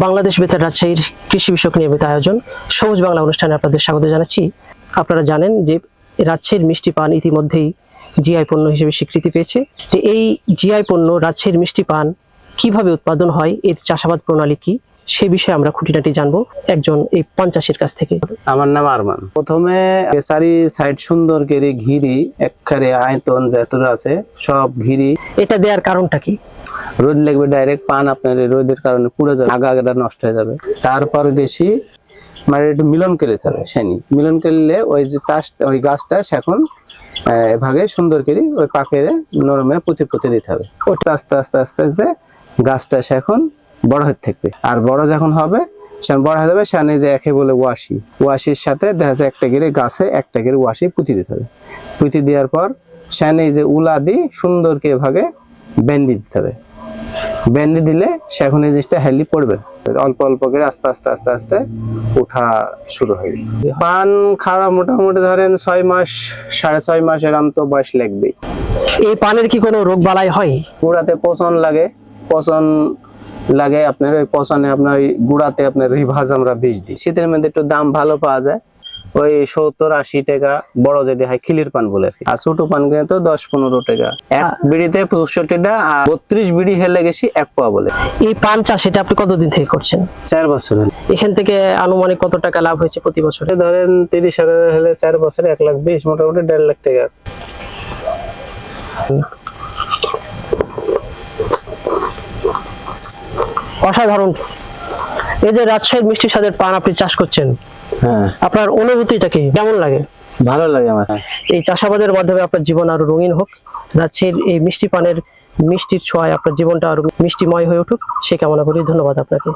বাংলাদেশ বেতার রাজশাহীর কৃষি বিষয়ক নিয়মিত আয়োজন সবুজ বাংলা অনুষ্ঠানে আপনাদের স্বাগত জানাচ্ছি। আপনারা জানেন যে রাজশাহীর মিষ্টি পান ইতিমধ্যেই জিআই পণ্য হিসেবে স্বীকৃতি পেয়েছে। তো এই জিআই পণ্য রাজশাহীর মিষ্টি পান কিভাবে উৎপাদন হয়, এর চাষাবাদ প্রণালী কি, সে বিষয়ে আমরা খুঁটিনাটি জানবো একজন এই পান চাষির কাছ থেকে। আমার নাম আরমান। প্রথমে চারি সাইড সুন্দর করে ঘিরি, একবারে আয়তন যতটা আছে সব ঘিরি। এটা দেওয়ার কারণটা কি? রোদ লাগবে ডাইরেক্ট, পান আপনার রোদের কারণে পুরো যাবে, আগা নষ্ট হয়ে যাবে। তারপর গেছি মানে একটু মিলন করে দিতে হবে। সেনি মিলন করলে ওই যে চাষটা, ওই গাছটা এখন এভাবে সুন্দর করে ওই পাকে নরমে পুঁতে দিতে হবে। ওটা আস্তে আস্তে আস্তে আস্তে গাছটা এখন বড় হতে থাকবে। আর বড় যখন হবে সেখানে বড় হয়ে যাবে, সেখানে যে একে বলে ওয়াশির সাথে দেখা যায় একটা করে গাছে একটা করে ওয়াশি পুঁতি দিতে হবে। পুঁতি দেওয়ার পর সেখানে যে উলা দিয়ে সুন্দর করে ভাগে বেন্দি দিতে হবে। বেন্দি দিলে সেখন এই জিনিসটা হেলি পড়বে। অল্প অল্প করে আস্তে আস্তে আস্তে আস্তে উঠা শুরু হয়ে যাবে। পান খাওয়া মোটামুটি ধরেন 6 মাস 6.5 মাস এরম তো বয়স লাগবেই। এই পানের কি কোনো রোগ বালাই হয়? গুড়াতে পচন লাগে আপনার, ওই পচনে আপনার ওই গুড়াতে আপনার রিভাজ আমরা বীজ দিই। শীতের মধ্যে একটু দাম ভালো পাওয়া যায়, ওই 70-80 টাকা বড় যেটা হয় খিলির পান বলে। আর ছোট পান কিনে তো 10-15 টাকা। এক বিড়িতে 65 টাকা, আর 32 বিড়ি হেলে গেছি 1 পোয়া বলে। এই পান চাষ এটা আপনি কতদিন থেকে করছেন? 4 বছর। এখান থেকে আনুমানিক কত টাকা লাভ হয়েছে প্রতি বছরে? ধরেন 30,000 হলে 4 বছরে 1,20,000, মোটামুটি 1.5 লাখ টাকা। অসাধারণ। এই যে রাজশাহীর মিষ্টি স্বাদের পান আপনি চাষ করছেন, হ্যাঁ, আপনার অনুভূতিটা কি, কেমন লাগে? ভালো লাগে আমার। এই চাষাবাদের মাধ্যমে আপনার জীবন আরো রঙিন হোক, রাজশাহীর এই মিষ্টি পানের মিষ্টির ছোঁয়ায় আপনার জীবনটা আরো মিষ্টিময় হয়ে উঠুক, সে কামনা করি। ধন্যবাদ আপনাকে।